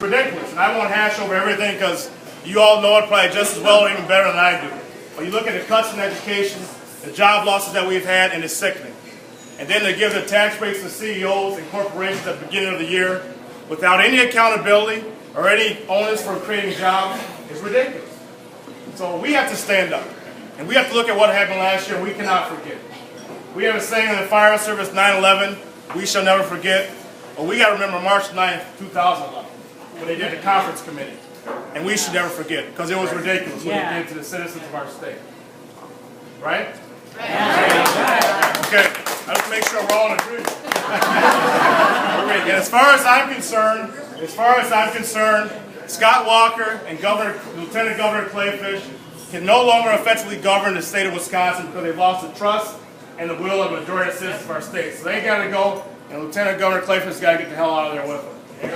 Ridiculous, and I won't hash over everything because you all know it probably just as well or even better than I do. But you look at the cuts in education, the job losses that we've had, and it's sickening. And then they give the tax breaks to CEOs and corporations at the beginning of the year without any accountability or any onus for creating jobs is ridiculous. So we have to stand up, and we have to look at what happened last year. We cannot forget. We have a saying in the fire service, 9/11, we shall never forget. But we got to remember March 9th, 2011. When they did the conference committee. And we should never forget, because it was ridiculous what they did to the citizens of our state. Right? Okay, I have to make sure we're all in agreement. And as far as I'm concerned, Scott Walker and Lieutenant Governor Clayfish can no longer effectively govern the state of Wisconsin because they've lost the trust and the will of the majority of citizens of our state. So they got to go, and Lieutenant Governor Clayfish has got to get the hell out of there with them. And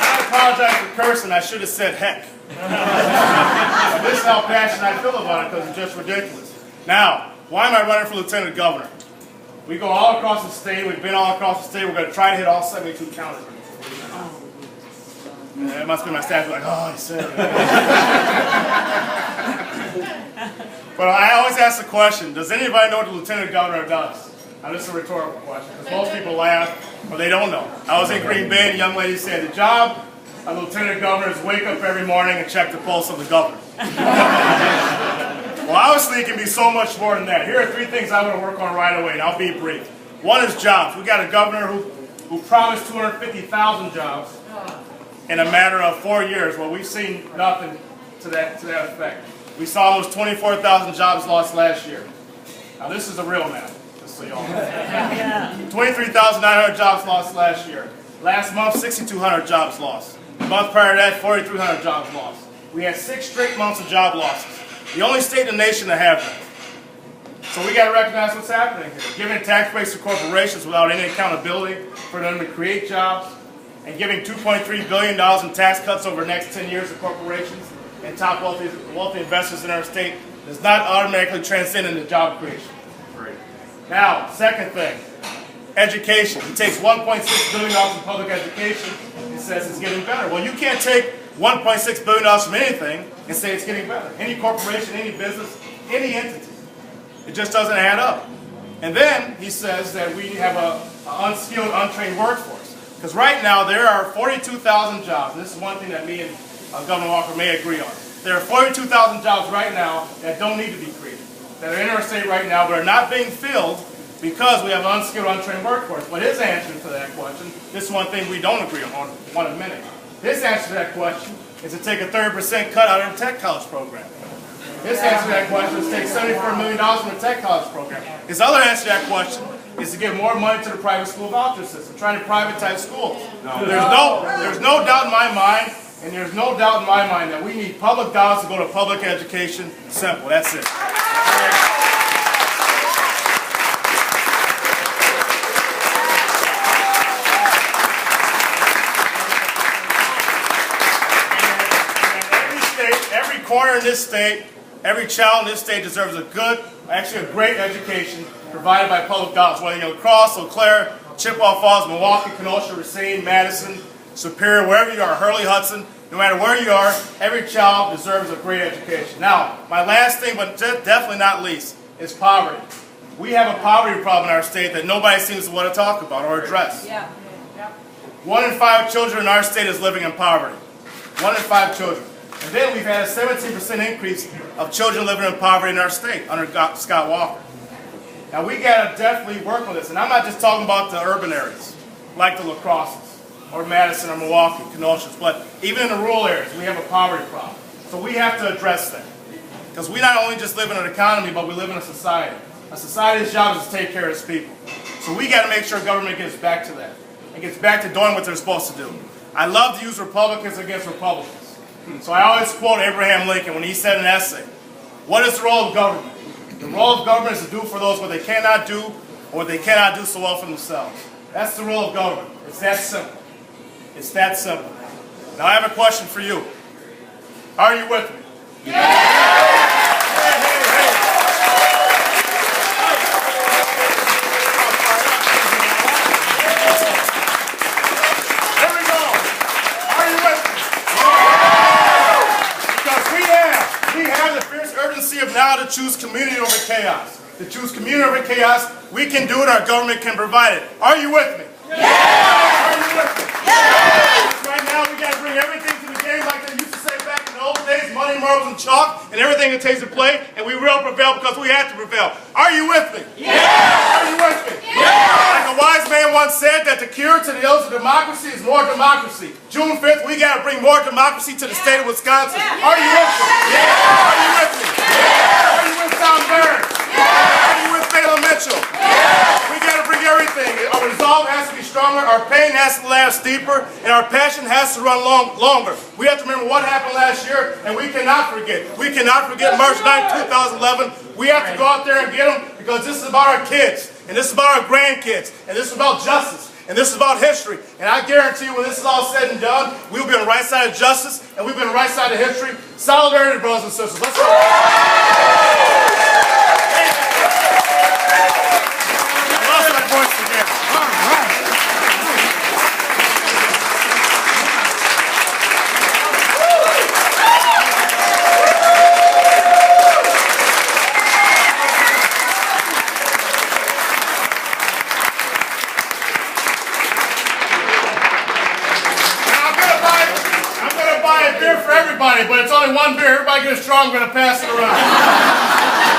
I apologize for cursing. I should have said heck. This is how passionate I feel about it because it's just ridiculous. Now, why am I running for Lieutenant Governor? We go all across the state. We've been all across the state. We're going to try to hit all 72 counties. It must be my staff like, oh, he said it. But I always ask the question, does anybody know what the Lieutenant Governor does? Now, this is a rhetorical question, because most people laugh, but they don't know. I was in Green Bay, and a young lady said, the job of Lieutenant Governor is wake up every morning and check the pulse of the governor. Well, obviously, it can be so much more than that. Here are 3 things I'm going to work on right away, and I'll be brief. One is jobs. We got a governor who promised 250,000 jobs in a matter of 4 years. Well, we've seen nothing to that effect. We saw almost 24,000 jobs lost last year. Now this is the real math, just so y'all know. 23,900 jobs lost last year. Last month, 6,200 jobs lost. The month prior to that, 4,300 jobs lost. We had 6 straight months of job losses. The only state in the nation to have that. So we got to recognize what's happening here. Giving tax breaks to corporations without any accountability for them to create jobs, and giving $2.3 billion in tax cuts over the next 10 years to corporations and top wealthy investors in our state does not automatically transcend into job creation. Now, second thing, education. He takes $1.6 billion in public education and says it's getting better. Well, you can't take $1.6 billion from anything and say it's getting better. Any corporation, any business, any entity. It just doesn't add up. And then he says that we have an unskilled, untrained workforce. Because right now there are 42,000 jobs, and this is one thing that me and Governor Walker may agree on. There are 42,000 jobs right now that don't need to be created, that are in our state right now, but are not being filled because we have an unskilled, untrained workforce. But his answer to that question, this is one thing we don't agree on in a minute. His answer to that question is to take a 30% cut out of the tech college program. His answer to that question is to take $74 million from the tech college program. His other answer to that question is to give more money to the private school voucher system, trying to privatize schools. There's no doubt in my mind, and there's no doubt in my mind that we need public dollars to go to public education. Simple, that's it. Every corner in this state, every child in this state deserves a good, actually a great education provided by public dollars. Whether you're Crosse, Eau Claire, Chippewa Falls, Milwaukee, Kenosha, Racine, Madison, Superior, wherever you are, Hurley, Hudson, no matter where you are, every child deserves a great education. Now, my last thing, but definitely not least, is poverty. We have a poverty problem in our state that nobody seems to want to talk about or address. 1 in 5 children in our state is living in poverty. 1 in 5 children. And then we've had a 17% increase of children living in poverty in our state under Scott Walker. Now we got to definitely work on this, and I'm not just talking about the urban areas, like the La Crosses, or Madison, or Milwaukee, Kenosha, but even in the rural areas, we have a poverty problem. So we have to address that. Because we not only just live in an economy, but we live in a society. A society's job is to take care of its people. So we got to make sure government gets back to that, and gets back to doing what they're supposed to do. I love to use Republicans against Republicans. So I always quote Abraham Lincoln when he said in an essay, what is the role of government? The role of government is to do for those what they cannot do, or what they cannot do so well for themselves. That's the role of government. It's that simple. It's that simple. Now I have a question for you. Are you with me? Yeah! choose community over chaos. To choose community over chaos, we can do it, our government can provide it. Are you with me? Yeah! Are you with me? Yeah! Right now, we got to bring everything to the game like they used to say back in the old days, money, marbles, and chalk, and everything that takes to play, and we will prevail because we have to prevail. Are you with me? Yeah! Are you with me? Yeah! Like a wise man once said that the cure to the ills of democracy is more democracy. June 5th, we got to bring more democracy to the state of Wisconsin. Are you with me? Yeah! Are you with me? Yeah! Are you with Tom Burns? Yeah! Are you with Mahlon Mitchell? Yeah! We got to bring everything. Our resolve has to be stronger, our pain has to last deeper, and our passion has to run longer. We have to remember what happened last year, and we cannot forget. We cannot forget March 9, 2011. We have to go out there and get them because this is about our kids, and this is about our grandkids, and this is about justice, and this is about history. And I guarantee you when this is all said and done, we'll be on the right side of justice, and we'll be on the right side of history. Solidarity, brothers and sisters. Let's go. For everybody, but it's only one beer. Everybody get a strong, we're going to pass it around.